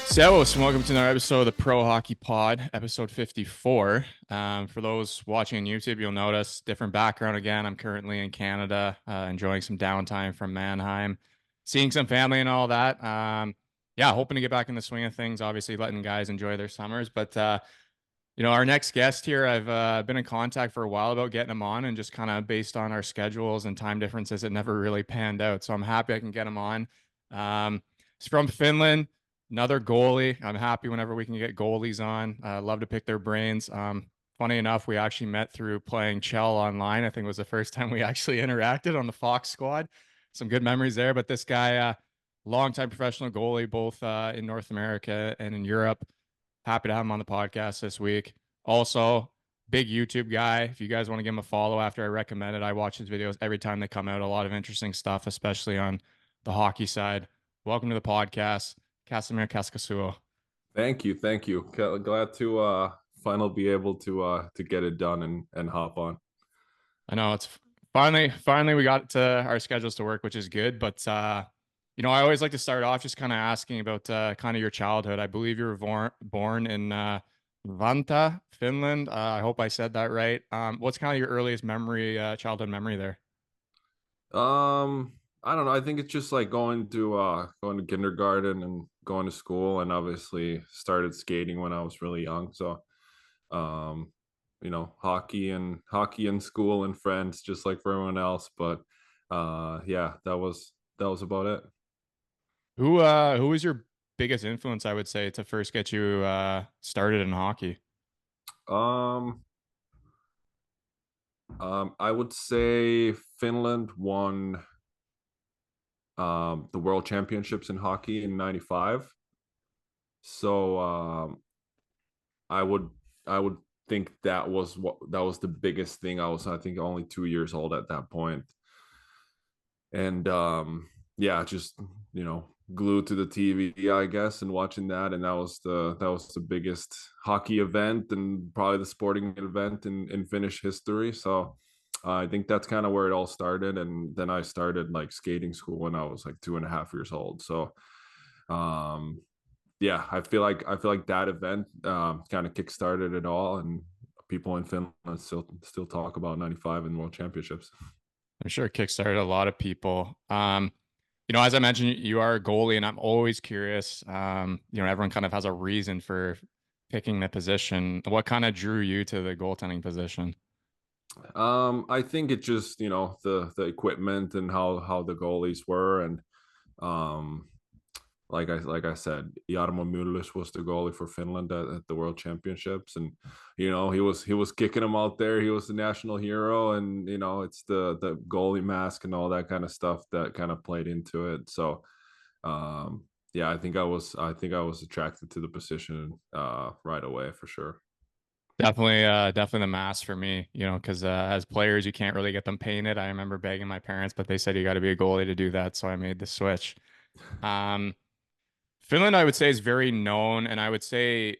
Servus, and welcome to another episode of the Pro Hockey Pod, episode 54. For those watching on YouTube, you'll notice different background again. I'm currently in Canada, enjoying some downtime from Mannheim, seeing some family and all that. Yeah, hoping to get back in the swing of things, obviously letting guys enjoy their summers. But, our next guest here, I've been in contact for a while about getting him on, and just kind of based on our schedules and time differences, it never really panned out. So I'm happy I can get him on. He's from Finland. Another goalie. I'm happy whenever we can get goalies on. Love to pick their brains. Funny enough, we actually met through playing Chell online. I think it was the first time we actually interacted on the Fox squad. Some good memories there. But this guy, longtime professional goalie, both in North America and in Europe. Happy to have him on the podcast this week. Also, big YouTube guy. If you guys want to give him a follow after I recommend it, I watch his videos every time they come out. A lot of interesting stuff, especially on the hockey side. Welcome to the podcast. Kasimir Kaskisuo. Thank you, thank you. Glad to finally be able to get it done and hop on. I know it's finally we got to our schedules to work, which is good. But I always like to start off just kind of asking about kind of your childhood. I believe you were born in Vanta, Finland. I hope I said that right. What's kind of your earliest memory, childhood memory there? I don't know. I think it's just like going to kindergarten and going to school, and obviously started skating when I was really young. So um, hockey and school and friends, just like for everyone else. But yeah, that was about it. Who was your biggest influence, I would say, to first get you started in hockey? Um, I would say Finland won the World Championships in hockey in '95. So I would I would think that was the biggest thing. I think only 2 years old at that point, and yeah, just glued to the TV, I guess, and watching that, and that was the biggest hockey event and probably the sporting event in Finnish history. So I think that's kind of where it all started, and then I started like skating school when I was like 2.5 years old. So um yeah, I feel like that event kind of kickstarted it all, and people in Finland still talk about '95 and World Championships. I'm sure it kickstarted a lot of people. As I mentioned, you are a goalie, and I'm always curious. Everyone kind of has a reason for picking the position. What kind of drew you to the goaltending position? I think it just the equipment and how the goalies were, and um, like I said, Jarmo Myllys was the goalie for Finland at the World Championships, and he was kicking them out there. He was the national hero, and it's the goalie mask and all that kind of stuff that kind of played into it. So yeah, I think I was attracted to the position right away for sure. Definitely the mask for me, because as players, you can't really get them painted. I remember begging my parents, but they said you got to be a goalie to do that. So I made the switch. Um, Finland, I would say, is very known. And I would say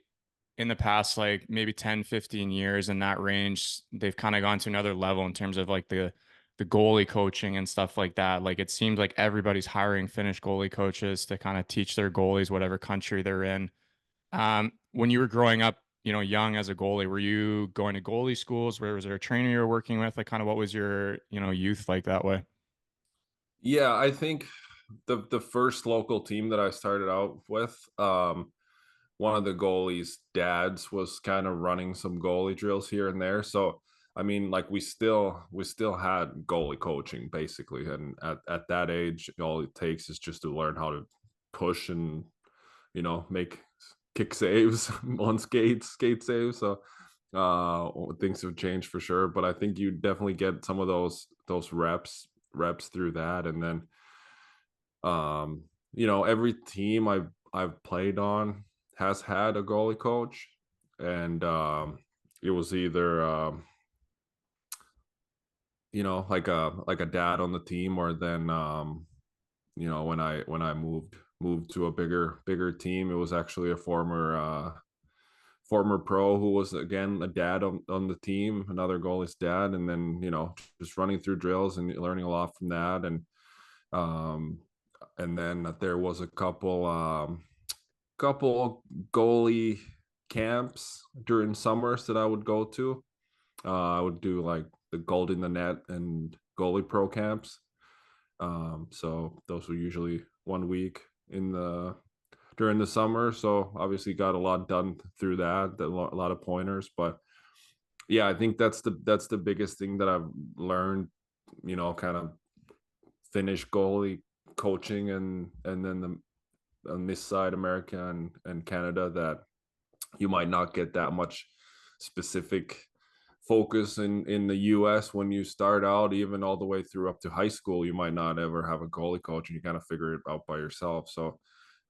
in the past, like maybe 10, 15 years in that range, they've kind of gone to another level in terms of like the goalie coaching and stuff like that. Like it seems like everybody's hiring Finnish goalie coaches to kind of teach their goalies whatever country they're in. When you were growing up, young as a goalie, were you going to goalie schools? Where was there a trainer you were working with? Like kind of what was your, youth like that way? Yeah, I think the first local team that I started out with, one of the goalies' dads was kind of running some goalie drills here and there. So I mean, like we still had goalie coaching basically, and at that age, all it takes is just to learn how to push and make kick saves on skate saves. So things have changed for sure, but I think you definitely get some of those reps through that, and then every team I've played on has had a goalie coach, and it was either like a dad on the team, or then when I moved to a bigger team, it was actually a former pro who was again a dad on the team, another goalie's dad, and then just running through drills and learning a lot from that. Um and then there was a couple couple goalie camps during summers that I would go to. I would do like the Gold in the Net and goalie pro camps. So those were usually 1 week in the during the summer. So obviously got a lot done through that, a lot of pointers. But yeah, I think that's the biggest thing that I've learned. Kind of Finnish goalie coaching and then on this side, America and Canada, that you might not get that much specific focus in the US when you start out, even all the way through up to high school. You might not ever have a goalie coach and you kind of figure it out by yourself. So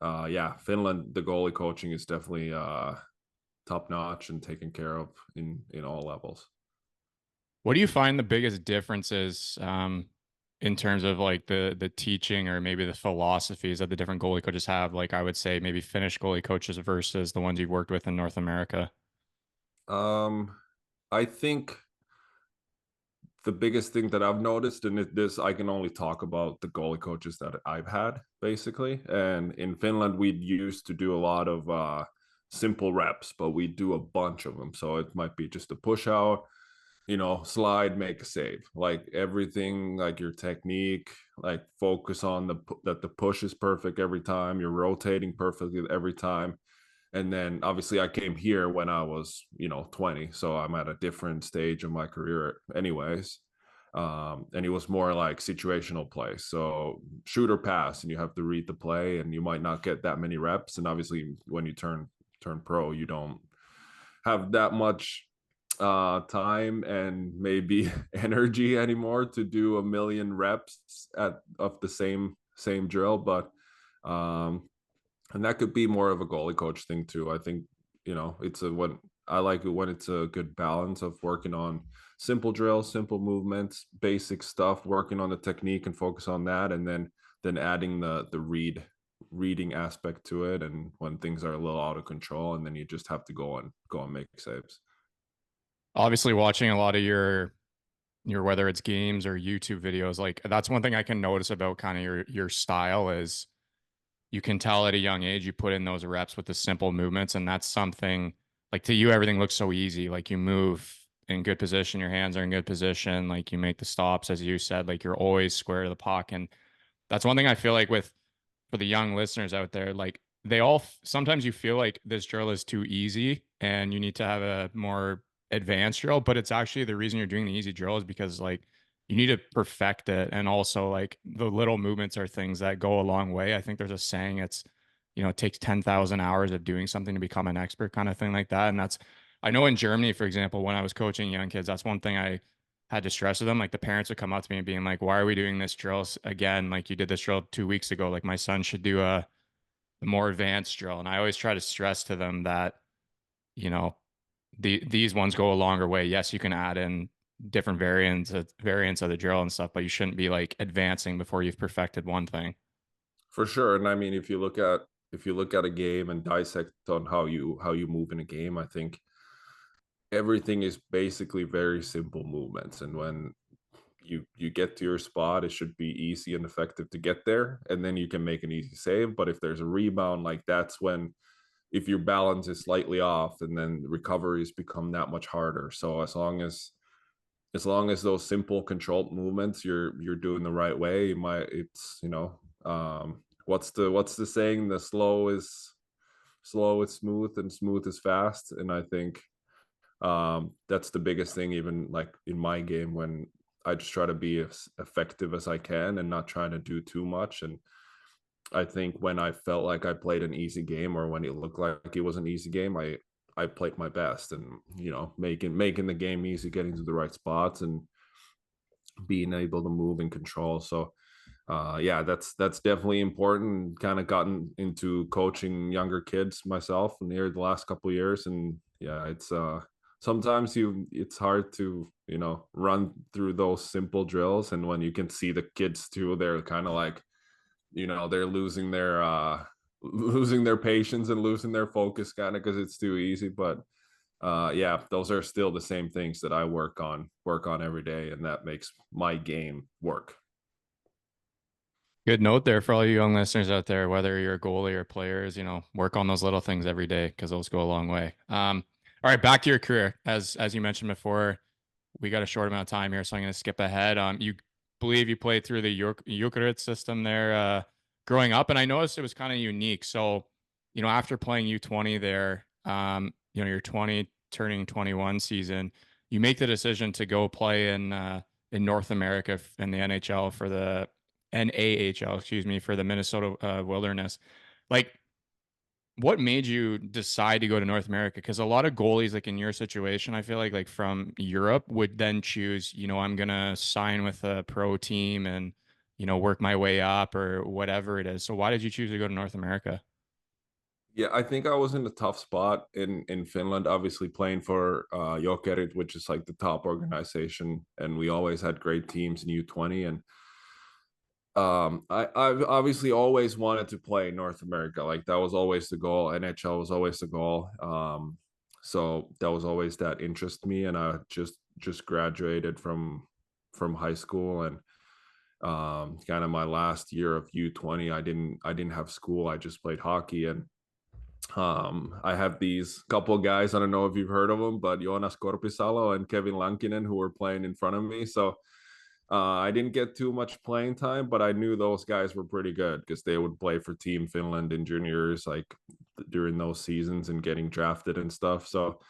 yeah, Finland, the goalie coaching is definitely top notch and taken care of in all levels. What do you find the biggest differences in terms of like the teaching or maybe the philosophies that the different goalie coaches have? Like I would say maybe Finnish goalie coaches versus the ones you've worked with in North America. um I think the biggest thing that I've noticed, and this I can only talk about the goalie coaches that I've had, basically. And in Finland, we used to do a lot of simple reps, but we do a bunch of them. So it might be just a push out, slide, make a save, like everything, like your technique, like focus on that the push is perfect every time, you're rotating perfectly every time. And then obviously I came here when I was 20, so I'm at a different stage of my career anyways. And it was more like situational play, so shoot or pass, and you have to read the play, and you might not get that many reps. And obviously when you turn pro, you don't have that much time and maybe energy anymore to do a million reps of the same drill. But and that could be more of a goalie coach thing too. I think it's a when I like it when it's a good balance of working on simple drills, simple movements, basic stuff, working on the technique and focus on that, and then adding the reading aspect to it, and when things are a little out of control, and then you just have to go and make saves. Obviously, watching a lot of your whether it's games or YouTube videos, like that's one thing I can notice about kind of your style is you can tell at a young age you put in those reps with the simple movements, and that's something like to you everything looks so easy. Like you move in good position, your hands are in good position, like you make the stops as you said, like you're always square to the puck. And that's one thing I feel like with for the young listeners out there, like they all sometimes you feel like this drill is too easy and you need to have a more advanced drill, but it's actually the reason you're doing the easy drill is because like you need to perfect it. And also like the little movements are things that go a long way. I think there's a saying it's, it takes 10,000 hours of doing something to become an expert kind of thing like that. And that's, I know in Germany, for example, when I was coaching young kids, that's one thing I had to stress with them. Like the parents would come up to me and being like, why are we doing this drill again? Like you did this drill 2 weeks ago. Like my son should do a more advanced drill. And I always try to stress to them that, you know, these ones go a longer way. Yes, you can add in different variants of the drill and stuff, but you shouldn't be like advancing before you've perfected one thing. For sure. And I mean, if you look at a game and dissect on how you move in a game, I think everything is basically very simple movements. And when you get to your spot, it should be easy and effective to get there, and then you can make an easy save. But if there's a rebound, like that's when, if your balance is slightly off, and then recoveries become that much harder. So as long as those simple controlled movements you're doing the right way, it's what's the saying, the slow is smooth and smooth is fast. And I think that's the biggest thing, even like in my game, when I just try to be as effective as I can and not trying to do too much. And I think when I felt like I played an easy game, or when it looked like it was an easy game, I played my best, and making the game easy, getting to the right spots, and being able to move and control. So yeah, that's definitely important. Kind of gotten into coaching younger kids myself in here the last couple of years. And yeah, it's sometimes it's hard to run through those simple drills, and when you can see the kids too, they're kind of like they're losing their patience and losing their focus, kind of, because it's too easy. But yeah, those are still the same things that I work on every day, and that makes my game work. Good note there for all you young listeners out there, whether you're a goalie or players, work on those little things every day because those go a long way. All right, back to your career. As you mentioned before, we got a short amount of time here, so I'm going to skip ahead. You believe you played through the Eucharist system there growing up, and I noticed it was kind of unique. So, after playing U20 there, your 20 turning 21 season, you make the decision to go play in North America in the NHL for the NAHL, excuse me, for the Minnesota Wilderness. Like, what made you decide to go to North America? Because a lot of goalies, like in your situation, I feel like from Europe would then choose, I'm gonna sign with a pro team and work my way up or whatever it is. So why did you choose to go to North America? Yeah, I think I was in a tough spot in Finland, obviously playing for Jokerit, which is like the top organization, and we always had great teams in U20. And I've obviously always wanted to play in North America. Like that was always the goal. NHL was always the goal. So that was always that interest me. And I just graduated from high school, and kind of my last year of U20, I didn't have school. I just played hockey. And I have these couple of guys, I don't know if you've heard of them, but Joonas Korpisalo and Kevin Lankinen, who were playing in front of me. So I didn't get too much playing time, but I knew those guys were pretty good because they would play for Team Finland in juniors, like during those seasons and getting drafted and stuff. So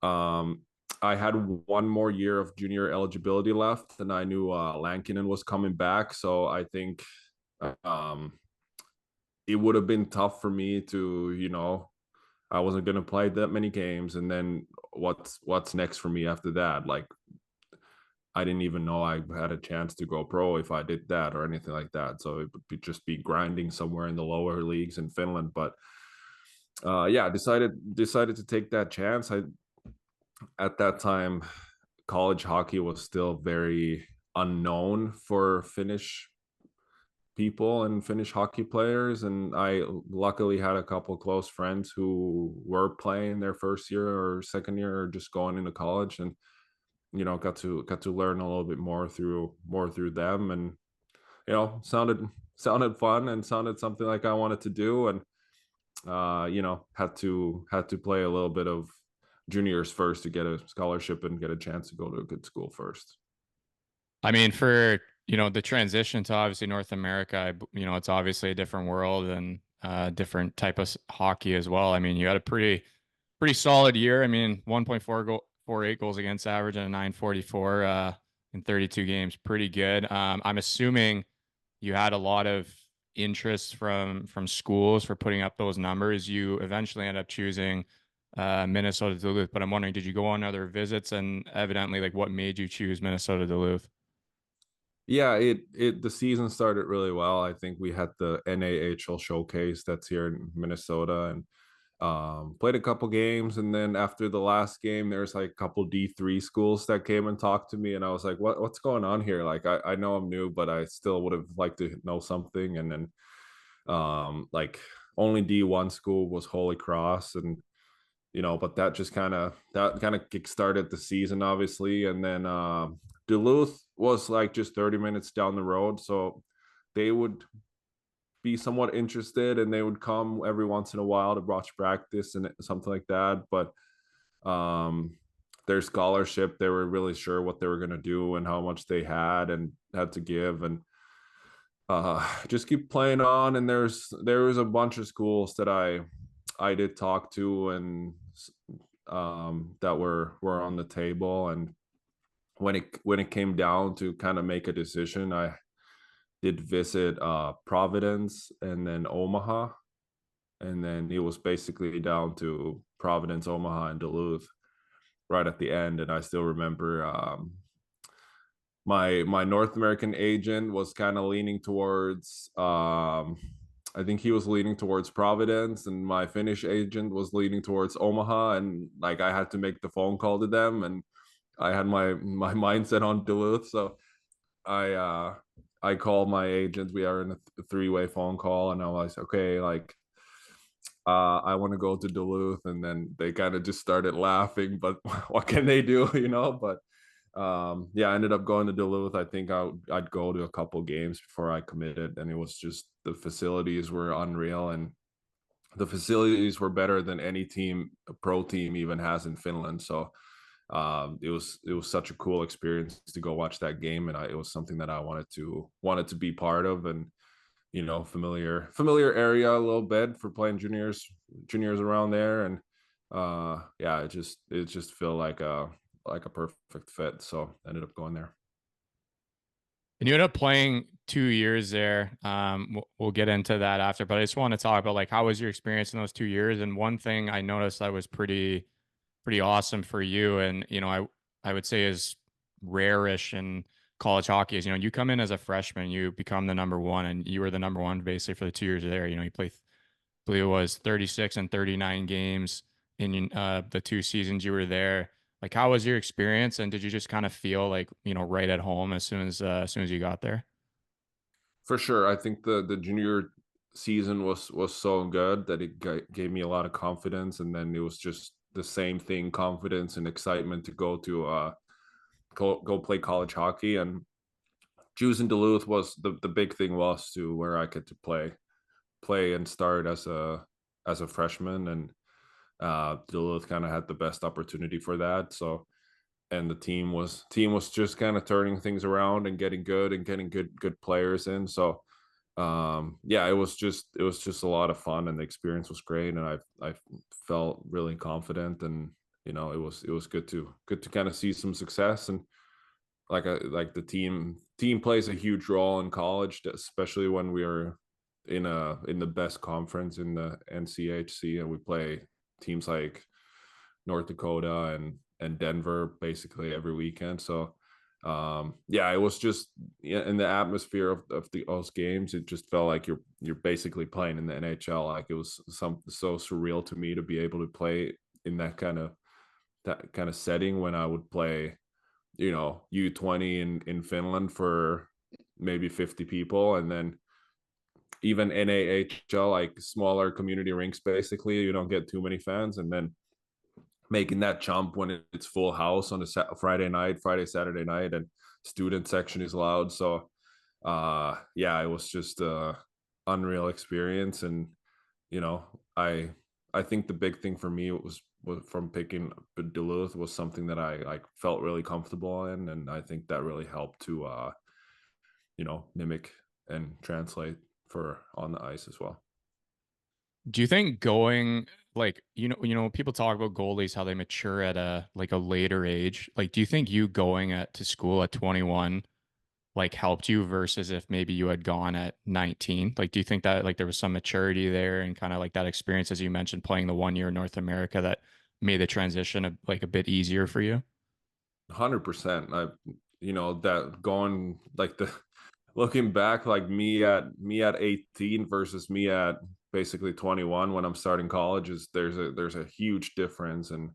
um, I had one more year of junior eligibility left, and I knew Lankinen was coming back. So I think um, it would have been tough for me to, I wasn't going to play that many games. And then what's next for me after that? Like, I didn't even know I had a chance to go pro if I did that or anything like that. So it would just be grinding somewhere in the lower leagues in Finland. But yeah, decided to take that chance. I At that time, college hockey was still very unknown for Finnish people and Finnish hockey players, and I luckily had a couple close friends who were playing their first year or second year or just going into college, and got to learn a little bit more through them. And sounded fun and sounded something like I wanted to do. And had to play a little bit of juniors first to get a scholarship and get a chance to go to a good school first. I mean, for the transition to obviously North America, it's obviously a different world and different type of hockey as well. I mean, you had a pretty solid year. I mean, 1.48 goals against average and a 944 in 32 games. Pretty good. I'm assuming you had a lot of interest from schools for putting up those numbers. You eventually end up choosing Minnesota Duluth, but I'm wondering, did you go on other visits and evidently like what made you choose Minnesota Duluth? Yeah, it the season started really well. I think we had the NAHL showcase that's here in Minnesota, and played a couple games. And then after the last game, there's like a couple D3 schools that came and talked to me, and I was like, what's going on here? Like I know I'm new, but I still would have liked to know something. And then like only D1 school was Holy Cross, and but that kind of kick-started the season, obviously. And then Duluth was like just 30 minutes down the road, so they would be somewhat interested, and they would come every once in a while to watch practice and something like that. But um their scholarship, they were really sure what they were going to do and how much they had to give. And just keep playing on. And there was a bunch of schools that I did talk to, and that were on the table. And when it came down to kind of make a decision, I did visit Providence and then Omaha, and then it was basically down to Providence, Omaha, and Duluth right at the end. And I still remember my North American agent was kind of leaning towards I think he was leaning towards Providence, and my Finnish agent was leaning towards Omaha. And like I had to make the phone call to them, and I had my mindset on Duluth. So I uh I called my agent. We are in a three-way phone call, and I was like, okay, like I want to go to Duluth. And then they kind of just started laughing, but what can they do, But Yeah, I ended up going to Duluth. I think I'd go to a couple games before I committed, and it was just the facilities were unreal, and the facilities were better than any team, a pro team, even has in Finland. So it was such a cool experience to go watch that game, and it was something that I wanted to be part of, and familiar area a little bit for playing juniors around there, and yeah, it just felt like a perfect fit. So I ended up going there. And you ended up playing 2 years there. We'll get into that after, but I just want to talk about like how was your experience in those 2 years? And one thing I noticed that was pretty awesome for you, and I would say is rare-ish in college hockey is you come in as a freshman, you become the number one, and you were the number one basically for the 2 years there. You played, I believe it was 36 and 39 games in the 2 seasons you were there. Like, how was your experience, and did you just kind of feel like right at home as soon as you got there? For sure, I think the junior season was so good that it gave me a lot of confidence, and then it was just the same thing, confidence and excitement to go play college hockey. And choosing Duluth was the big thing, was to where I get to play and start as a freshman, and Duluth kind of had the best opportunity for that. So, and the team was just kind of turning things around and getting good players in. So yeah, it was just a lot of fun, and the experience was great, and I felt really confident, and it was good to kind of see some success. And like the team plays a huge role in college, especially when we are in the best conference in the NCHC, and we play teams like North Dakota and Denver basically every weekend. So yeah, it was just, yeah, in the atmosphere of those games, it just felt like you're basically playing in the NHL. Like, it was so surreal to me to be able to play in that kind of setting when I would play, U20 in Finland for maybe 50 people, and then even NAHL, like smaller community rinks, basically you don't get too many fans, and then making that jump when it's full house on a Saturday night, and student section is loud. So yeah, it was just a unreal experience. And you know I think the big thing for me was from picking Duluth was something that I like felt really comfortable in, and I think that really helped to mimic and translate for on the ice as well. Do you think going like people talk about goalies how they mature at a later age? Like, do you think you going to school at 21 like helped you versus if maybe you had gone at 19? Like, do you think that like there was some maturity there and kind of like that experience as you mentioned playing the 1 year in North America that made the transition like a bit easier for you? 100%. That going like the looking back, like me at 18 versus me at basically 21 when I'm starting college, is there's a huge difference. And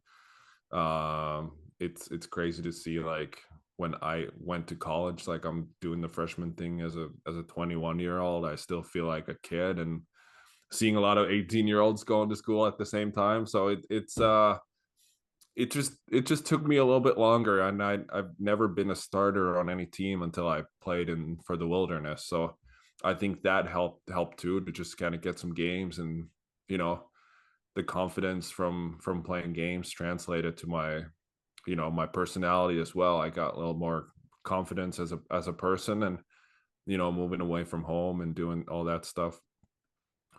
it's crazy to see, like, when I went to college, like, I'm doing the freshman thing as a 21-year-old, I still feel like a kid, and seeing a lot of 18-year-olds going to school at the same time. So it just took me a little bit longer, and I've never been a starter on any team until I played in for the Wilderness. So I think that helped too, to just kind of get some games, and you know the confidence from playing games translated to my personality as well. I got a little more confidence as a person, and moving away from home and doing all that stuff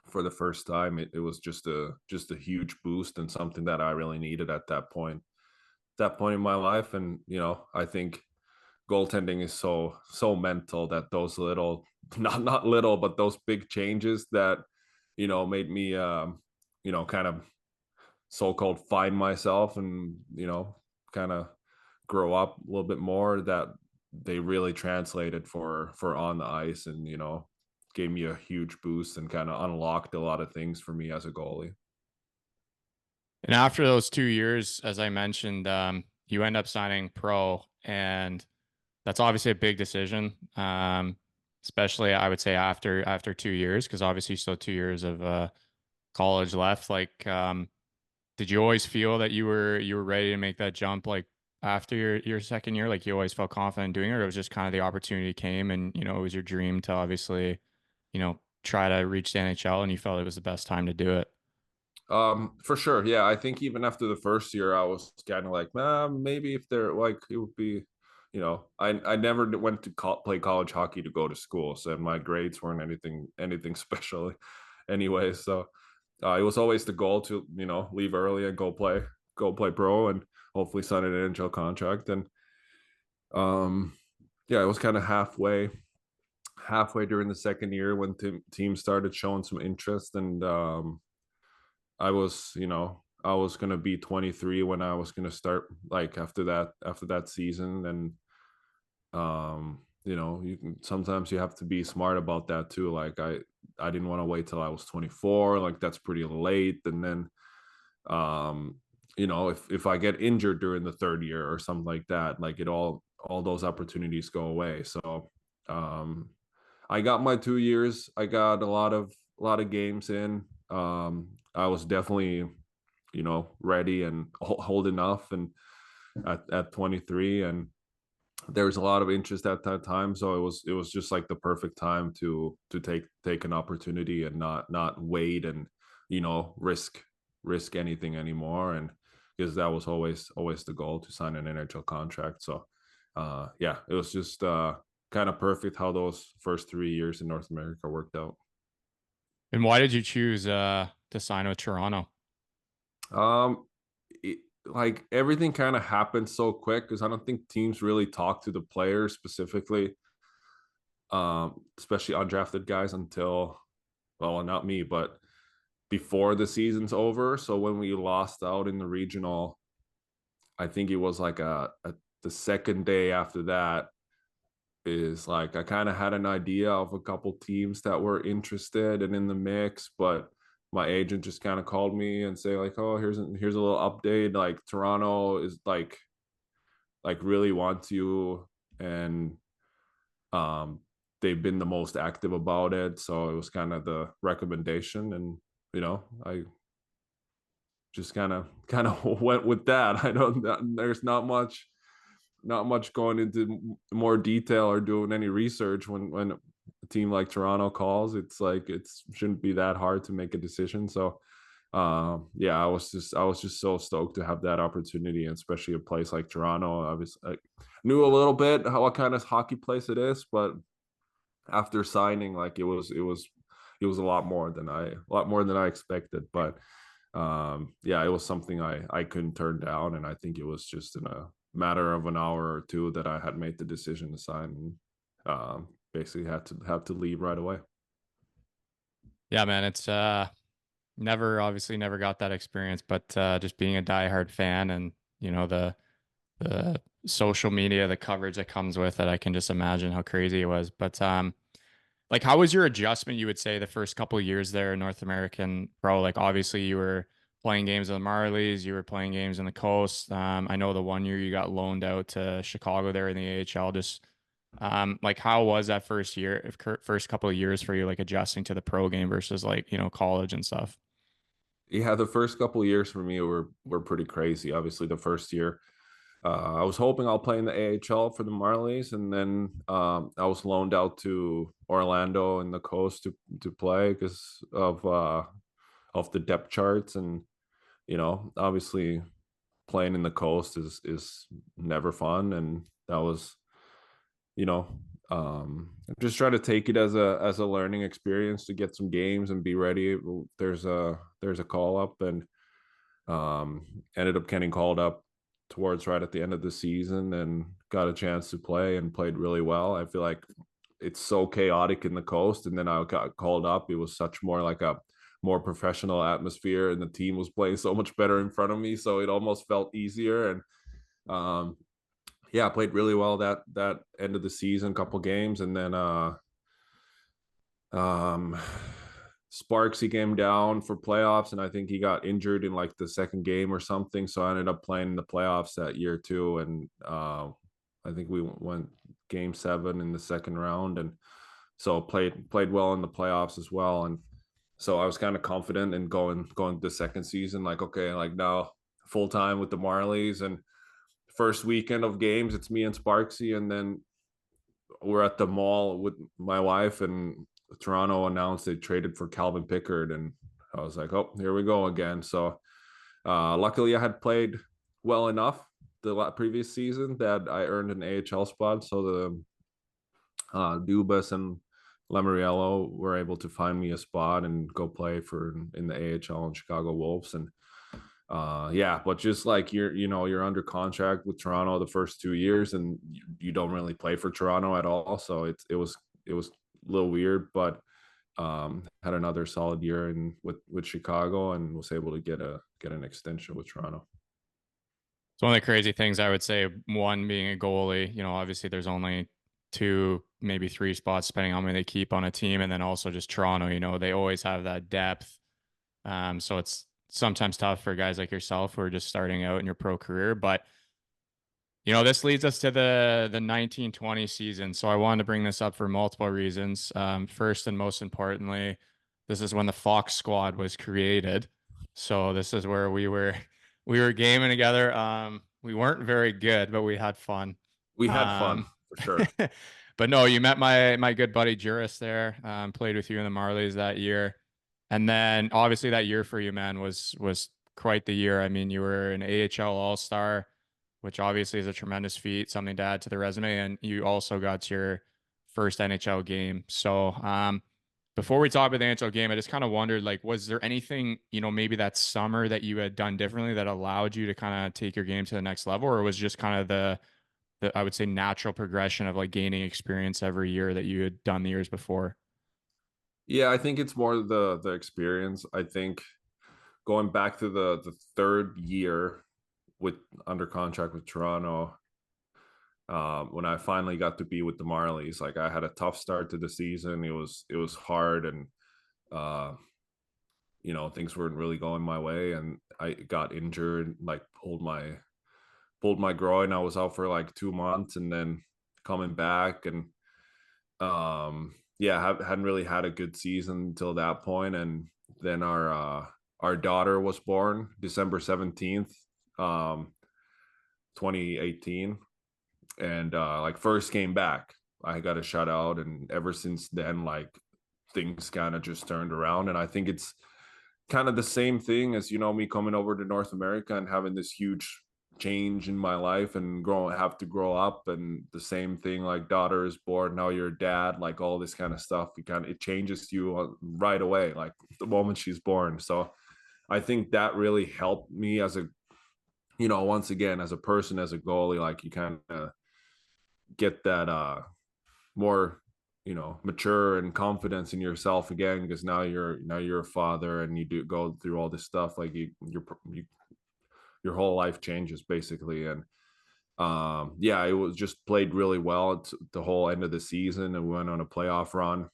for the first time, it was just a huge boost, and something that I really needed at that point in my life. And I think goaltending is so mental, that those little not little, but those big changes that made me kind of so-called find myself, and kind of grow up a little bit more, that they really translated for on the ice, and gave me a huge boost, and kind of unlocked a lot of things for me as a goalie. And after those 2 years, as I mentioned, you end up signing pro, and that's obviously a big decision, especially I would say after 2 years, because obviously still 2 years of college left. Like, did you always feel that you were ready to make that jump, like after your second year? Like you always felt confident doing it, or it was just kind of the opportunity came and, it was your dream to obviously, try to reach the NHL and you felt it was the best time to do it? For sure. Yeah, I think even after the first year, I was kind of like, maybe if they're like, it would be, I never went to play college hockey to go to school, so my grades weren't anything special, anyway. So it was always the goal to leave early and go play pro, and hopefully sign an NHL contract. And um, yeah, it was kind of halfway during the second year when teams started showing some interest, and I was gonna be 23 when I was gonna start, like after that season. And sometimes you have to be smart about that too. Like I didn't want to wait till I was 24. Like that's pretty late. And then um if I get injured during the third year or something like that, like all those opportunities go away. So um I got my 2 years. I got a lot of games in. I was definitely ready and old enough, and at 23. And there was a lot of interest at that time, so it was just like the perfect time to take an opportunity and not wait and risk anything anymore. And because that was always the goal, to sign an NHL contract. So yeah, it was just kind of perfect how those first 3 years in North America worked out. And why did you choose to sign with Toronto? um like everything kind of happened so quick, because I don't think teams really talk to the players specifically, especially undrafted guys, until, well, not me, but before the season's over. So when we lost out in the regional, I think it was like the second day after that, is like I kind of had an idea of a couple teams that were interested and in the mix, but my agent just kind of called me and say like, oh, here's a little update. Like Toronto is like really wants you, and um they've been the most active about it. So it was kind of the recommendation, and I just kind of went with that. I don't There's not much going into more detail or doing any research when a team like Toronto calls. It's like it shouldn't be that hard to make a decision. So yeah, I was just so stoked to have that opportunity, and especially a place like Toronto. I knew a little bit what kind of hockey place it is, but after signing, like it was a lot more than I expected. But yeah, it was something I couldn't turn down, and I think it was just in a matter of an hour or two that I had made the decision to sign, and basically had to leave right away. Yeah, man, it's never got that experience, but just being a diehard fan and the social media, the coverage that comes with it, I can just imagine how crazy it was. But like how was your adjustment, you would say, the first couple of years there in North American Pro? Like obviously you were playing games in the Marlies, you were playing games in the Coast. I know the one year you got loaned out to Chicago there in the AHL. Just like how was that first couple of years for you, like adjusting to the pro game versus like, college and stuff? Yeah, the first couple of years for me were pretty crazy. Obviously, the first year, I was hoping I'll play in the AHL for the Marlies, and then I was loaned out to Orlando and the Coast to play because of the depth charts. And obviously playing in the Coast is never fun, and that was you know just try to take it as a learning experience to get some games and be ready. There's a call up, and um ended up getting called up towards right at the end of the season, and got a chance to play and played really well. I feel like it's so chaotic in the Coast, and then I got called up. It was such more like a more professional atmosphere, and the team was playing so much better in front of me, so it almost felt easier. And um yeah, I played really well that end of the season, couple games. And then um Sparksy came down for playoffs, and I think he got injured in like the second game or something. So I ended up playing in the playoffs that year too, and I think we went game 7 in the second round, and so played well in the playoffs as well. And so I was kind of confident in going the second season, like okay, like now full time with the Marlies. And first weekend of games, it's me and Sparksy, and then we're at the mall with my wife, and Toronto announced they traded for Calvin Pickard, and I was like, oh, here we go again. So luckily I had played well enough the previous season that I earned an AHL spot. So the Dubas and Lamoriello were able to find me a spot and go play for in the AHL and Chicago Wolves. And yeah, but just like you're under contract with Toronto the first 2 years, and you don't really play for Toronto at all. So it was a little weird, but had another solid year in with Chicago and was able to get an extension with Toronto. It's one of the crazy things I would say, one being a goalie, obviously there's only two, maybe three spots depending on how many they keep on a team. And then also just Toronto, they always have that depth. So it's sometimes tough for guys like yourself who are just starting out in your pro career. But this leads us to the 1920 season. So I wanted to bring this up for multiple reasons. First and most importantly, this is when the Fox Squad was created. So this is where we were gaming together. We weren't very good, but we had fun. We had fun Um, for sure. but no, you met my good buddy Juris there. Played with you in the Marlies that year, and then obviously that year for you, man, was quite the year. I mean, you were an AHL All Star, which obviously is a tremendous feat, something to add to the resume, and you also got your first NHL game. So, before we talk about the NHL game, I just kind of wondered, like, was there anything, maybe that summer that you had done differently that allowed you to kind of take your game to the next level, or was just kind of the I would say natural progression of like gaining experience every year that you had done the years before? Yeah, I think it's more the experience. I think going back to the third year with under contract with Toronto, when I finally got to be with the Marlies, like I had a tough start to the season. It was hard, and uh, things weren't really going my way, and I got injured, like pulled my groin. I was out for like 2 months, and then coming back, and yeah, hadn't really had a good season until that point, and then our daughter was born December 17th, 2018, and like first came back, I got a shutout, and ever since then, like things kind of just turned around, and I think it's kind of the same thing as me coming over to North America and having this huge change in my life and have to grow up, and the same thing, like daughter is born, now you're a dad, like all this kind of stuff, it changes you right away, like the moment she's born. So I think that really helped me as a once again as a person, as a goalie, like you kind of get that more mature and confidence in yourself again, because now you're a father, and you do go through all this stuff, like your whole life changes basically. And yeah, it was just played really well the whole end of the season, and we went on a playoff run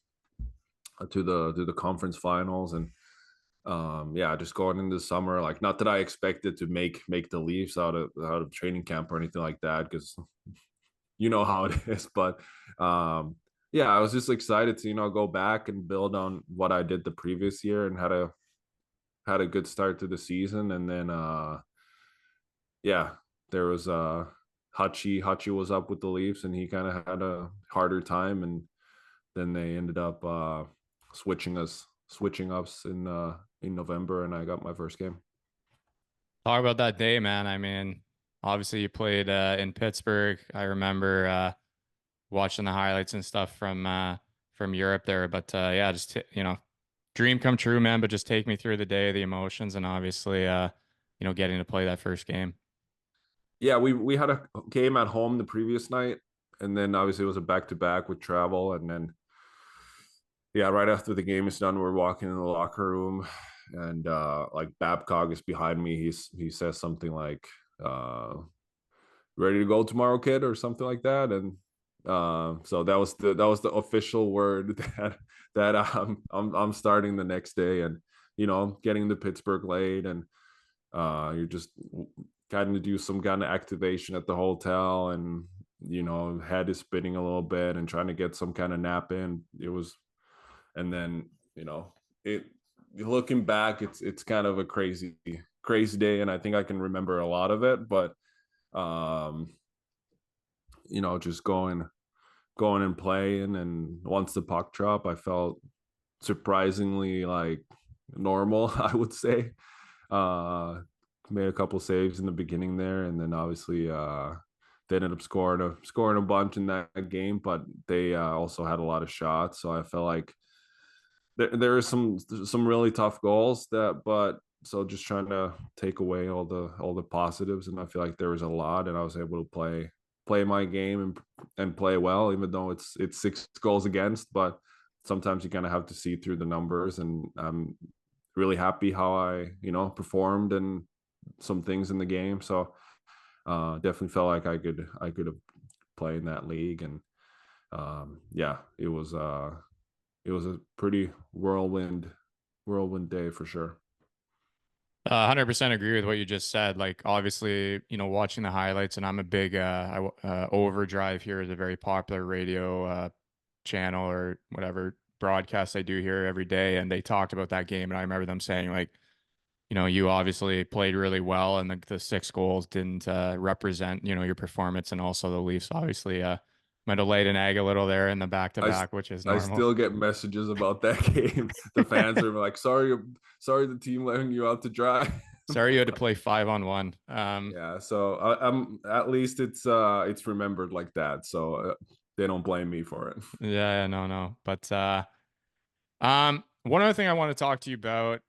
to the conference finals. And yeah, just going into the summer, like not that I expected to make the Leafs out of training camp or anything like that, because you know how it is. But yeah, I was just excited to go back and build on what I did the previous year, and had a good start to the season. And then yeah, there was Hachi was up with the Leafs, and he kind of had a harder time, and then they ended up switching us in November, and I got my first game. Talk about that day, man. I mean, obviously you played in Pittsburgh. I remember watching the highlights and stuff from Europe there. But yeah, just dream come true, man. But just take me through the day, the emotions, and obviously getting to play that first game. Yeah, we had a game at home the previous night, and then obviously it was a back to back with travel, and then yeah, right after the game is done, we're walking in the locker room, and like Babcock is behind me. He says something like, "Ready to go tomorrow, kid," or something like that. And so that was the official word that I'm starting the next day, and getting to Pittsburgh late, and you're just kind of do some kind of activation at the hotel, and head is spinning a little bit and trying to get some kind of nap in. And then it looking back, it's kind of a crazy day, and I think I can remember a lot of it. But Um, just going and playing, and once the puck drop, I felt surprisingly like normal, I would say. Uh, Made a couple saves in the beginning there, and then obviously they ended up scoring a bunch in that game, but they also had a lot of shots, so I felt like there are some really tough goals that, but so just trying to take away all the positives, and I feel like there was a lot, and I was able to play my game and play well, even though it's 6 goals against. But sometimes you kind of have to see through the numbers, and I'm really happy how I performed and some things in the game. So definitely felt like I could have played in that league, and yeah, it was a pretty whirlwind day for sure. 100% agree with what you just said. Like, obviously, watching the highlights, and I'm a big Overdrive here is a very popular radio channel or whatever broadcast I do here every day, and they talked about that game, and I remember them saying like, you obviously played really well, and the 6 goals didn't represent, your performance, and also the Leafs obviously might have laid an egg a little there in the back to I back, which is I normal. still get messages about that game. The fans are like, sorry, the team letting you out to dry. Sorry you had to play 5-on-1. Yeah, so I'm at least it's remembered like that, so they don't blame me for it. Yeah, no, no. But one other thing I want to talk to you about,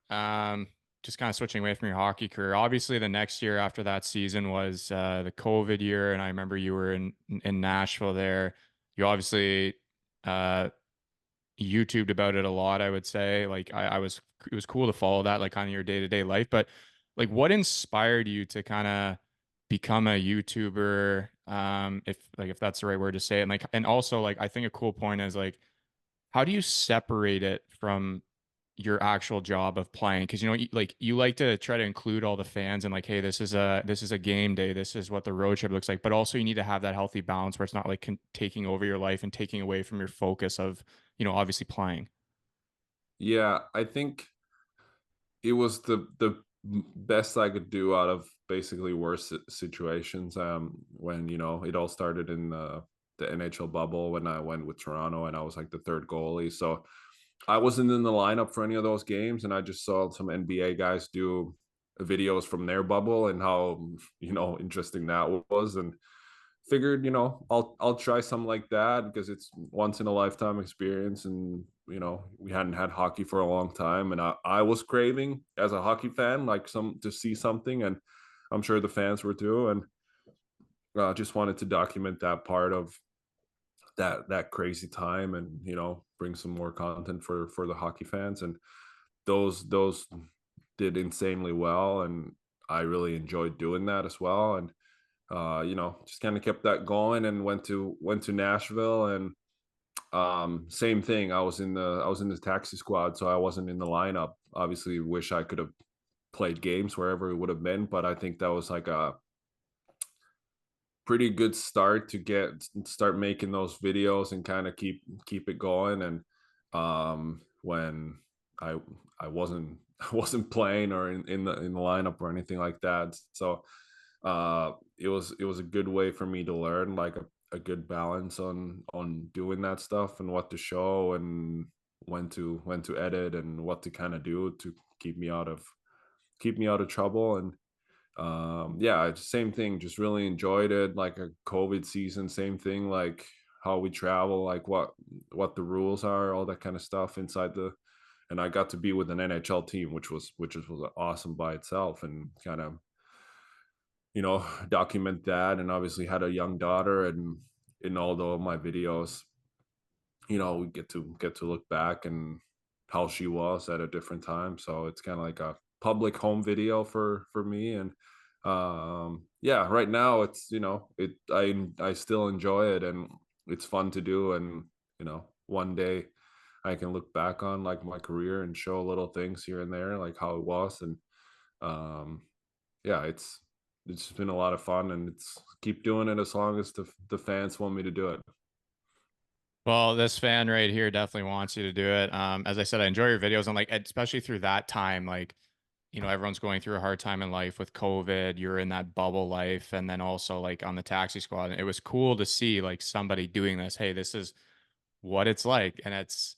just kind of switching away from your hockey career. Obviously, the next year after that season was the COVID year, and I remember you were in Nashville there. You obviously uh YouTubed about it a lot, I would say. Like I was it was cool to follow that, like, kind of your day-to-day life. But like, what inspired you to kind of become a YouTuber? If that's the right word to say it. And also, like, I think a cool point is like, how do you separate it from your actual job of playing? Because like, you like to try to include all the fans and like, hey, this is a game day, this is what the road trip looks like. But also, you need to have that healthy balance where it's not like taking over your life and taking away from your focus of obviously playing. Yeah, I think it was the best I could do out of basically worse situations. When it all started in the NHL bubble when I went with Toronto and I was like the third goalie. So I wasn't in the lineup for any of those games, and I just saw some NBA guys do videos from their bubble and how interesting that was, and figured I'll try something like that because it's once in a lifetime experience, and we hadn't had hockey for a long time, and I was craving as a hockey fan like some to see something, and I'm sure the fans were too, and just wanted to document that part of that crazy time, and bring some more content for the hockey fans, and those did insanely well, and I really enjoyed doing that as well, and just kind of kept that going and went to Nashville, and same thing. I was in the taxi squad, so I wasn't in the lineup. Obviously, wish I could have played games wherever it would have been, but I think that was like a pretty good start to start making those videos and kind of keep it going. And when I I wasn't I wasn't playing or in the lineup or anything like that, so it was a good way for me to learn like a good balance on doing that stuff and what to show and when to edit and what to kind of do to keep me out of trouble. And yeah, same thing, just really enjoyed it, like a COVID season, same thing, like how we travel, like what the rules are, all that kind of stuff inside the. And I got to be with an NHL team, which was awesome by itself, and kind of document that. And obviously had a young daughter, and in all of my videos, we get to look back and how she was at a different time. So it's kind of like a public home video for me. And yeah, right now it's it I still enjoy it, and it's fun to do. And one day I can look back on like my career and show little things here and there, like how it was. And um yeah, it's been a lot of fun, and it's keep doing it as long as the fans want me to do it. Well, this fan right here definitely wants you to do it. As I said, I enjoy your videos, and like, especially through that time, like, everyone's going through a hard time in life with COVID. You're in that bubble life. And then also like on the taxi squad, it was cool to see like somebody doing this. Hey, this is what it's like. And it's,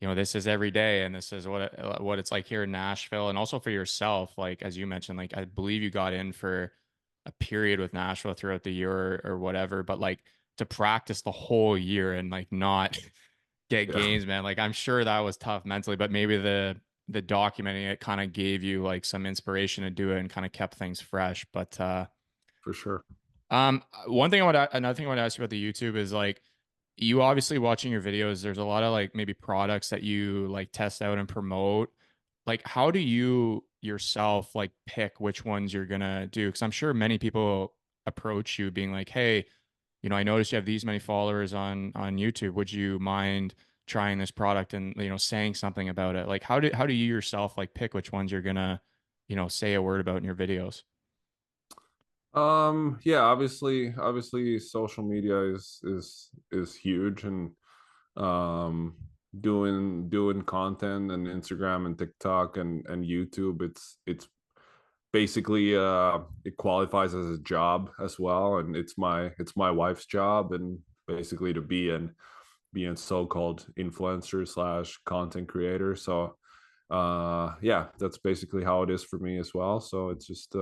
this is every day. And this is what it's like here in Nashville. And also for yourself, like, as you mentioned, like, I believe you got in for a period with Nashville throughout the year or whatever, but like to practice the whole year and like not get Yeah, games, man. Like I'm sure that was tough mentally, but maybe the documenting it kind of gave you like some inspiration to do it and kind of kept things fresh. But for sure. another thing I want to ask you about the YouTube is like you obviously watching your videos, there's a lot of like maybe products that you like test out and promote. Like how do you yourself like pick which ones you're gonna do? Because I'm sure many people approach you being like, hey, I noticed you have these many followers on YouTube. Would you mind trying this product and saying something about it? Like how do you yourself like pick which ones you're gonna, say a word about in your videos? Yeah, obviously social media is huge, and um doing content and Instagram and TikTok and YouTube, it's basically it qualifies as a job as well, and it's my wife's job, and basically to be in so-called influencer slash content creator. So yeah, that's basically how it is for me as well. So it's just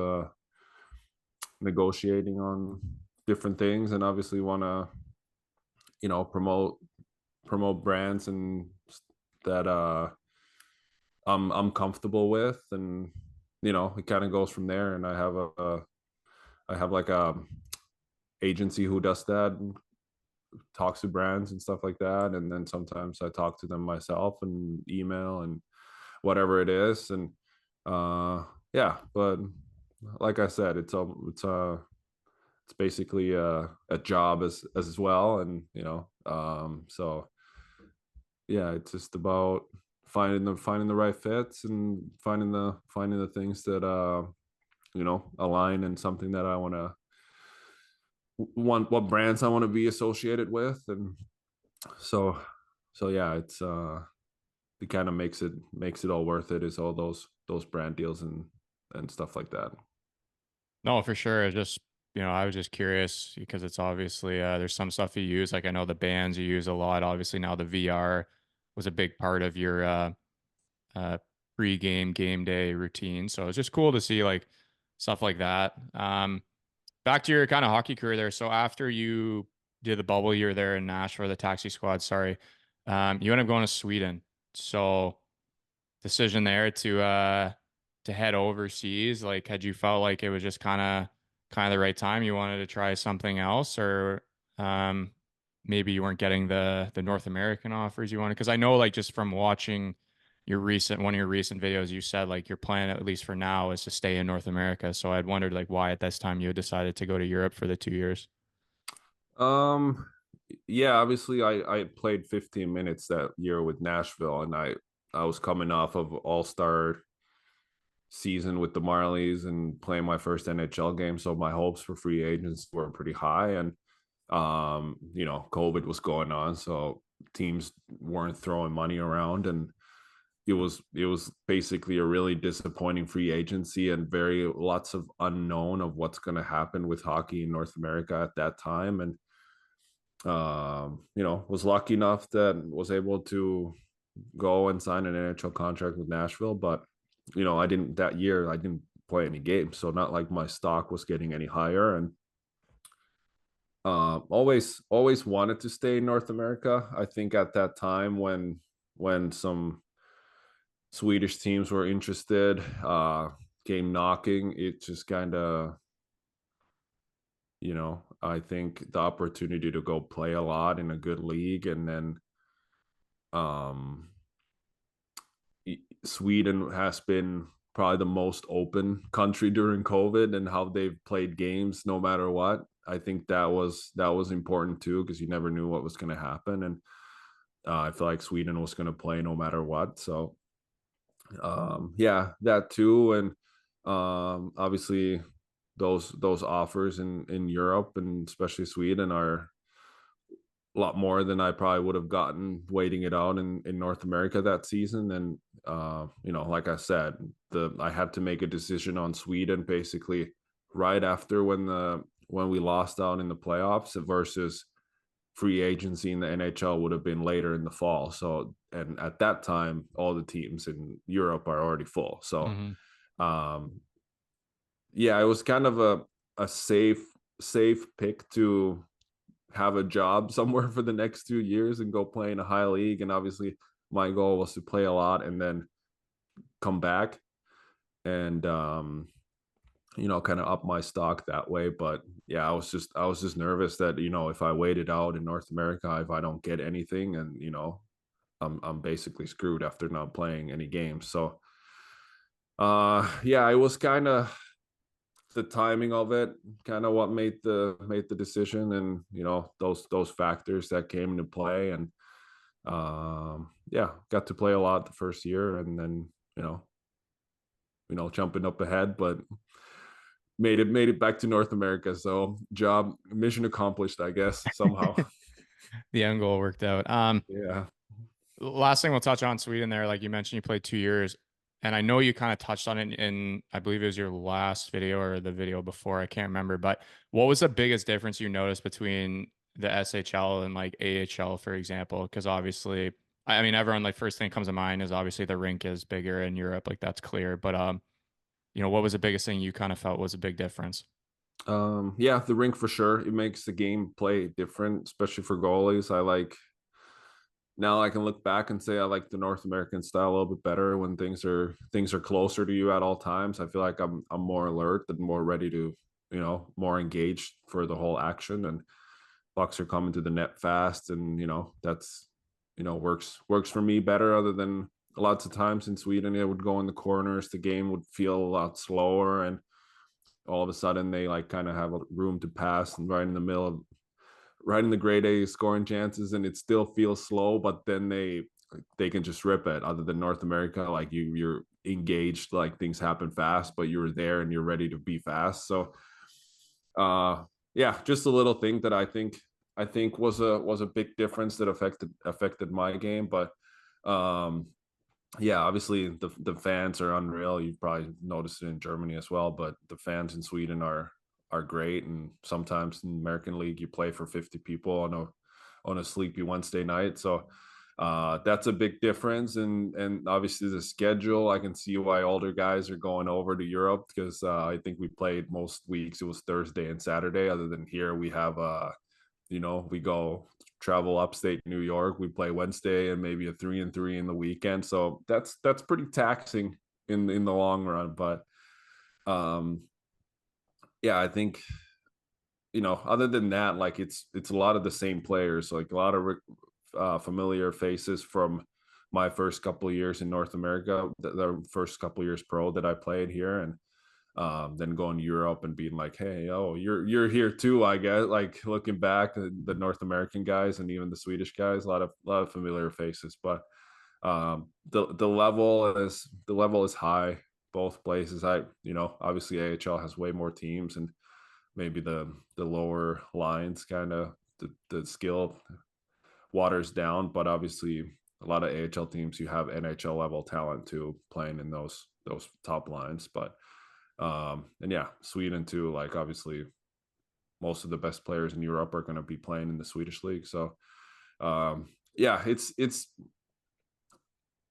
negotiating on different things, and obviously want to promote brands and that I'm comfortable with, and it kind of goes from there. And I have like a agency who does that and talks to brands and stuff like that, and then sometimes I talk to them myself and email and whatever it is. And yeah, but like I said, it's basically a job as well. And so yeah, it's just about finding the right fits, and finding the things that align, and something that I want what brands I want to be associated with. And so yeah, it kind of makes it all worth it, is all those brand deals and stuff like that. No, for sure. I was just curious because it's obviously there's some stuff you use. Like I know the bands you use a lot. Obviously now the VR was a big part of your uh, pre-game game day routine. So it's just cool to see like stuff like that. Back to your kind of hockey career there. So after you did the bubble year there in Nashville, the taxi squad, sorry, you ended up going to Sweden. So decision there to head overseas, like had you felt like it was just kind of the right time you wanted to try something else, or um maybe you weren't getting the North American offers you wanted? Because I know like just from watching one of your recent videos, you said like your plan at least for now is to stay in North America. So I'd wondered like why at this time you had decided to go to Europe for the 2 years. Um, yeah, obviously I played 15 minutes that year with Nashville, and I was coming off of All-Star season with the Marlies and playing my first NHL game, so my hopes for free agents were pretty high. And COVID was going on, so teams weren't throwing money around, and it was basically a really disappointing free agency, and very lots of unknown of what's going to happen with hockey in North America at that time. And was lucky enough that was able to go and sign an NHL contract with Nashville. But I didn't play any games, so not like my stock was getting any higher. And always wanted to stay in North America. I think at that time, when some Swedish teams were interested, came knocking, it just kind of, I think the opportunity to go play a lot in a good league, and then um Sweden has been probably the most open country during COVID, and how they've played games no matter what. I think that was important too, because you never knew what was going to happen. And I feel like Sweden was going to play no matter what. So yeah, that too. And obviously those offers in Europe, and especially Sweden, are a lot more than I probably would have gotten waiting it out in North America that season. And like I said, I had to make a decision on Sweden basically right after when we lost out in the playoffs versus free agency in the NHL would have been later in the fall. So, and at that time, all the teams in Europe are already full. So, Mm-hmm. um, yeah, it was kind of a safe pick to have a job somewhere for the next 2 years and go play in a high league. And obviously, my goal was to play a lot and then come back and kind of up my stock that way. But yeah, I was just nervous that if I waited out in North America, if I don't get anything, and I'm basically screwed after not playing any games. So yeah, it was kind of the timing of it, kind of what made the decision, and those factors that came into play. And yeah, got to play a lot the first year, and then jumping up ahead, but made it back to North America. So job mission accomplished, I guess, somehow. The end goal worked out. Yeah. Last thing we'll touch on Sweden there, like you mentioned, you played 2 years, and I know you kind of touched on it in, I believe it was your last video or the video before, I can't remember, but what was the biggest difference you noticed between the SHL and like AHL, for example? Because obviously, I mean, everyone like first thing that comes to mind is obviously the rink is bigger in Europe, like that's clear. But what was the biggest thing you kind of felt was a big difference? Yeah, the rink for sure. It makes the game play different, especially for goalies. Now I can look back and say I like the North American style a little bit better when things are closer to you at all times. I feel like I'm more alert and more ready to, more engaged for the whole action, and pucks are coming to the net fast, and that's works for me better. Other than lots of times in Sweden, it would go in the corners. The game would feel a lot slower, and all of a sudden they like kind of have a room to pass and right in the middle of right in the grade A scoring chances, and it still feels slow, but then they can just rip it. Other than North America, like you're engaged, like things happen fast, but you're there and you're ready to be fast. So yeah, just a little thing that I think was a big difference that affected my game. But um yeah, obviously the fans are unreal. You've probably noticed it in Germany as well, but the fans in Sweden are great. And sometimes in the American League, you play for 50 people on a sleepy Wednesday night. So that's a big difference. And obviously the schedule, I can see why older guys are going over to Europe, because I think we played most weeks it was Thursday and Saturday. Other than here, we have we go travel upstate New York. We play Wednesday and maybe a 3-3 in the weekend. So that's pretty taxing in the long run. But um, yeah, I think other than that, like it's a lot of the same players, like a lot of familiar faces from my first couple of years in North America, the first couple of years pro that I played here, and then going to Europe and being like, hey, oh, you're here too, I guess. Like looking back, the North American guys and even the Swedish guys, a lot of familiar faces. But the level is high both places. Obviously AHL has way more teams, and maybe the lower lines kind of the skill waters down. But obviously a lot of AHL teams, you have NHL level talent too playing in those top lines. But and yeah, Sweden too, like obviously most of the best players in Europe are going to be playing in the Swedish league. So yeah,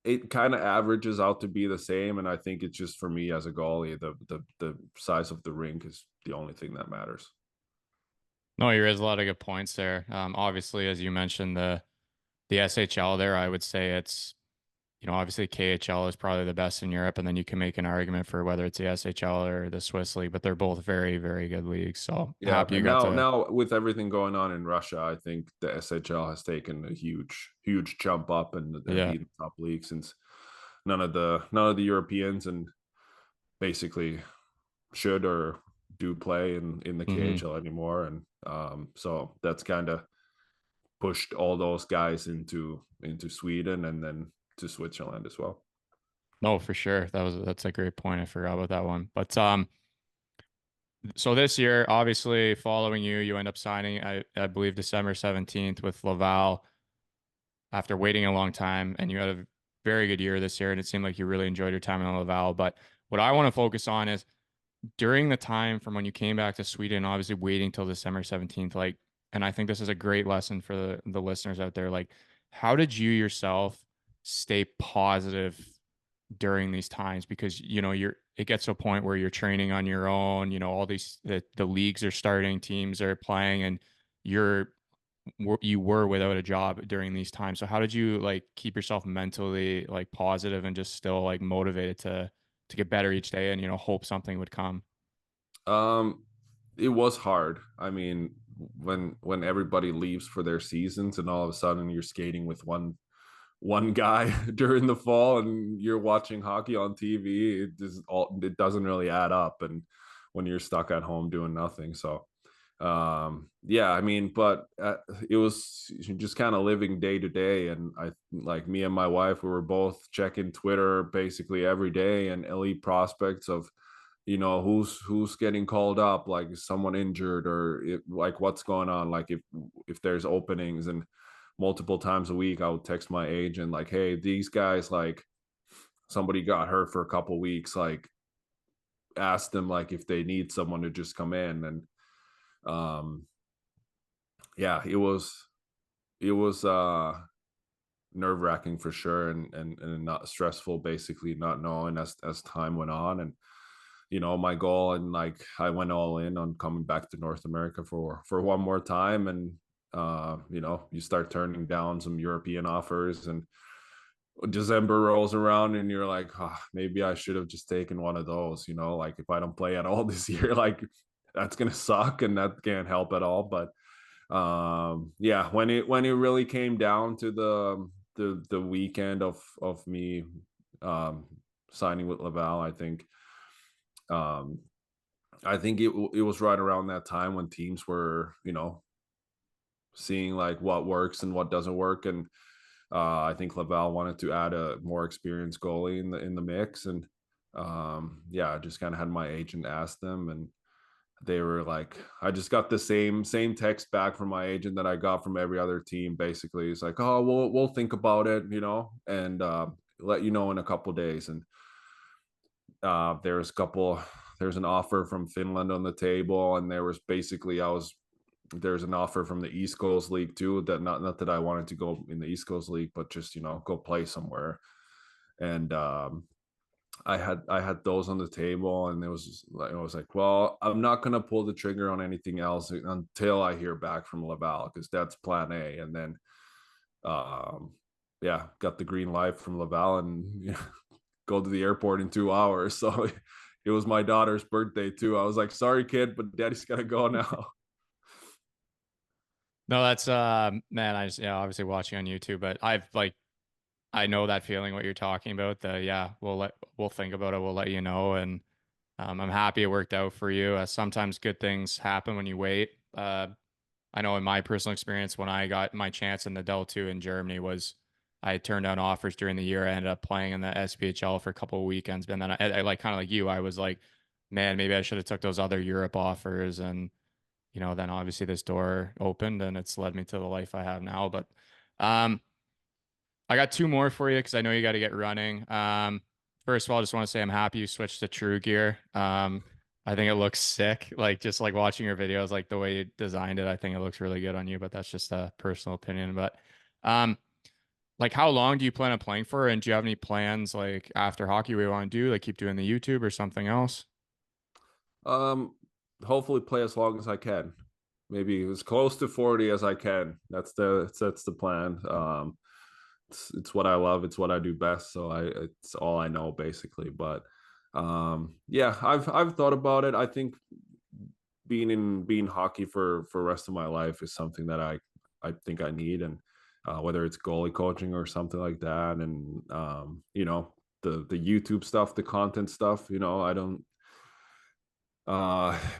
it kind of averages out to be the same. And I think it's just for me as a goalie, the size of the rink is the only thing that matters. No, you raised a lot of good points there. Obviously, as you mentioned, the SHL there, I would say it's, obviously KHL is probably the best in Europe, and then you can make an argument for whether it's the SHL or the Swiss league, but they're both very, very good leagues. So Yeah, happy you and got now to, now with everything going on in Russia, I think the SHL has taken a huge jump up and yeah. being the top league, since none of the Europeans and basically should or do play in the Hmm. KHL anymore. And so that's kind of pushed all those guys into Sweden and then to Switzerland as well. No, for sure. That's a great point. I forgot about that one. But So this year, obviously following you, you end up signing, I believe December 17th with Laval after waiting a long time, and you had a very good year this year, and it seemed like you really enjoyed your time in Laval. But what I want to focus on is during the time from when you came back to Sweden, obviously waiting till December 17th, like, and I think this is a great lesson for the listeners out there. Like, how did you yourself stay positive during these times? Because, it gets to a point where you're training on your own, all the leagues are starting, teams are playing, and you're, you were without a job during these times. So how did you like keep yourself mentally like positive and just still like motivated to get better each day and hope something would come? Um, it was hard. I mean, when everybody leaves for their seasons, and all of a sudden you're skating with one guy during the fall, and you're watching hockey on TV, it doesn't really add up. And when you're stuck at home doing nothing, so yeah, I mean, but it was just kind of living day to day. And I, like, me and my wife, we were both checking Twitter basically every day, and elite prospects of, who's getting called up, like is someone injured, or like what's going on, like if there's openings. And multiple times a week I would text my agent like, hey, these guys, like, somebody got hurt for a couple weeks, like ask them like if they need someone to just come in. And um yeah, it was nerve wracking for sure, and not stressful, basically not knowing as time went on. And my goal, and like I went all in on coming back to North America for one more time. And you start turning down some European offers, and December rolls around, and you're like, oh, maybe I should have just taken one of those. Like, if I don't play at all this year, like, that's gonna suck, and that can't help at all. But yeah, when it really came down to the weekend of me um signing with Laval, um I think it was right around that time when teams were, seeing like what works and what doesn't work. And I think Laval wanted to add a more experienced goalie in the mix. And yeah, I just kind of had my agent ask them, and they were like, I just got the same text back from my agent that I got from every other team. Basically, it's like, oh, we'll think about it, and let you know in a couple days. And there's an offer from Finland on the table, and there's an offer from the East Coast League too. That, not that I wanted to go in the East Coast League, but just go play somewhere. And I had those on the table, and it was like, well, I'm not gonna pull the trigger on anything else until I hear back from Laval, because that's plan A. And then um yeah, got the green light from Laval, and go to the airport in 2 hours. So it was my daughter's birthday too. I was like, sorry kid, but daddy's gotta go now. No, that's man, I just obviously watching on YouTube, but I know that feeling what you're talking about. We'll think about it, we'll let you know. And I'm happy it worked out for you. Sometimes good things happen when you wait. I know in my personal experience, when I got my chance in the Del 2 in Germany, was I turned down offers during the year. I ended up playing in the SPHL for a couple of weekends, and then I like kind of like you, I was like, man, maybe I should have took those other Europe offers. And then obviously this door opened, and it's led me to the life I have now. But um, I got two more for you because I know you got to get running. First of all, I just want to say I'm happy you switched to True Gear. I think it looks sick. Like just like watching your videos, like the way you designed it, I think it looks really good on you. But that's just a personal opinion. But um, like how long do you plan on playing for? And do you have any plans like after hockey we want to do? Like keep doing the YouTube or something else? um Hopefully play as long as I can, maybe as close to 40 as I can. That's the plan. It's what I love, it's what I do best, so it's all I know, basically. But yeah, I've thought about it. I think being hockey for the rest of my life is something that I think I need. And whether it's goalie coaching or something like that. And the YouTube stuff, the content stuff, I don't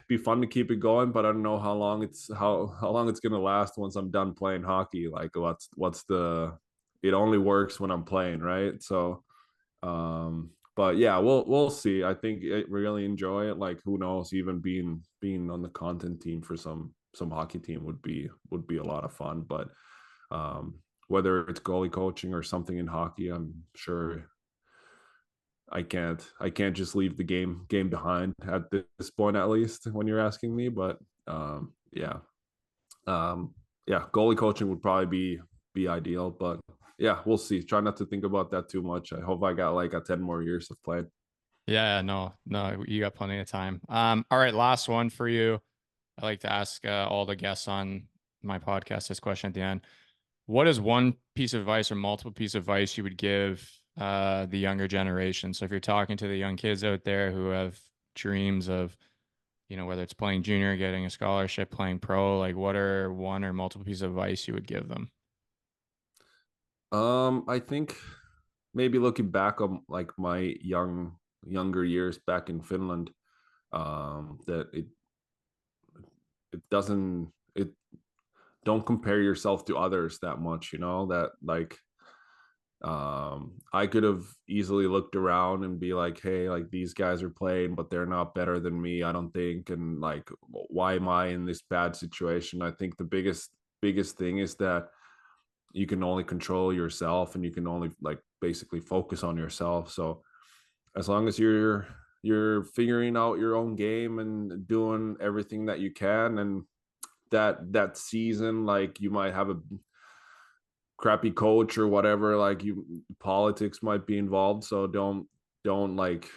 be fun to keep it going. But I don't know how long it's gonna last once I'm done playing hockey. Like, what's the it only works when I'm playing, right? So but yeah, we'll see. I think I really enjoy it. Like, who knows? Even being on the content team for some hockey team would be a lot of fun. But um, whether it's goalie coaching or something in hockey, I'm sure I can't just leave the game behind at this point, at least when you're asking me. But yeah, um, yeah, goalie coaching would probably be ideal. But yeah, we'll see. Try not to think about that too much. I hope I got like a 10 more years of playing. Yeah, no, no, you got plenty of time. All right, last one for you. I like to ask all the guests on my podcast this question at the end. What is one piece of advice or multiple piece of advice you would give the younger generation? So if you're talking to the young kids out there who have dreams of, whether it's playing junior, getting a scholarship, playing pro, like what are one or multiple pieces of advice you would give them? I think maybe looking back on like my younger years back in Finland, that it doesn't it don't compare yourself to others that much, that like I could have easily looked around and be like, hey, like these guys are playing but they're not better than me, I don't think, and like why am I in this bad situation? I think the biggest thing is that you can only control yourself and you can only like basically focus on yourself. So as long as you're figuring out your own game and doing everything that you can, and that season, like you might have a crappy coach or whatever, like you politics might be involved, so don't like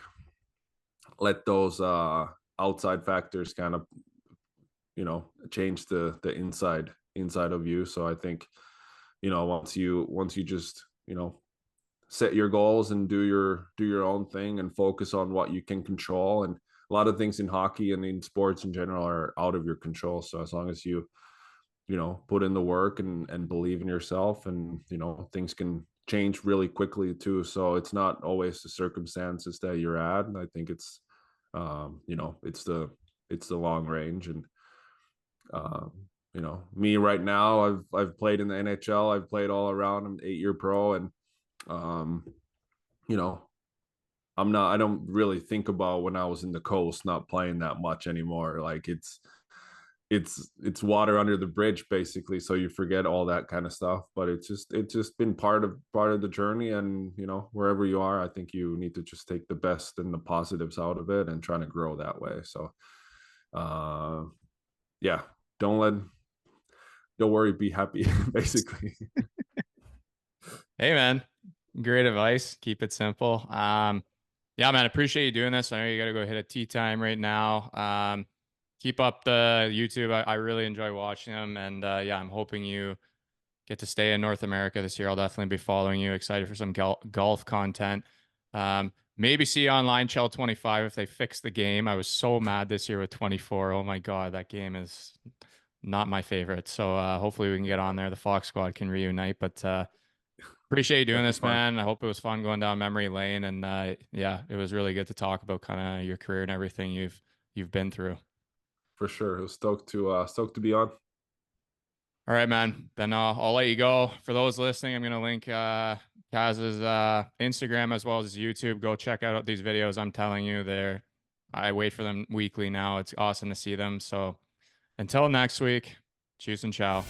let those outside factors kind of change the inside of you. So I think once you just set your goals and do your own thing and focus on what you can control, and a lot of things in hockey and in sports in general are out of your control. So as long as you put in the work and believe in yourself, and things can change really quickly too. So it's not always the circumstances that you're at, and I think it's the long range. And um me right now, I've played in the NHL, I've played all around, I'm 8-year pro, and um you know I don't really think about when I was in the coast not playing that much anymore. Like it's water under the bridge basically, so you forget all that kind of stuff. But it's just been part of the journey. And wherever you are, I think you need to just take the best and the positives out of it and trying to grow that way. So uh yeah, don't let don't worry, be happy basically. Hey, man, great advice. Keep it simple. Yeah, man, I appreciate you doing this. I know you got to go hit a tea time right now. Keep up the YouTube. I really enjoy watching them. And yeah, I'm hoping you get to stay in North America this year. I'll definitely be following you. Excited for some golf content. Maybe see you online, Chell 25, if they fix the game. I was so mad this year with 24. Oh my God, that game is not my favorite. So hopefully we can get on there. The Fox squad can reunite. But appreciate you doing That'd be this, fun. man. I hope it was fun going down memory lane. And yeah, it was really good to talk about kind of your career and everything you've been through. For sure. I was stoked to be on. All right, man. Then I'll let you go. For those listening, I'm gonna link Kaz's Instagram as well as his YouTube. Go check out these videos. I'm telling you, I wait for them weekly now. It's awesome to see them. So until next week, cheers and ciao.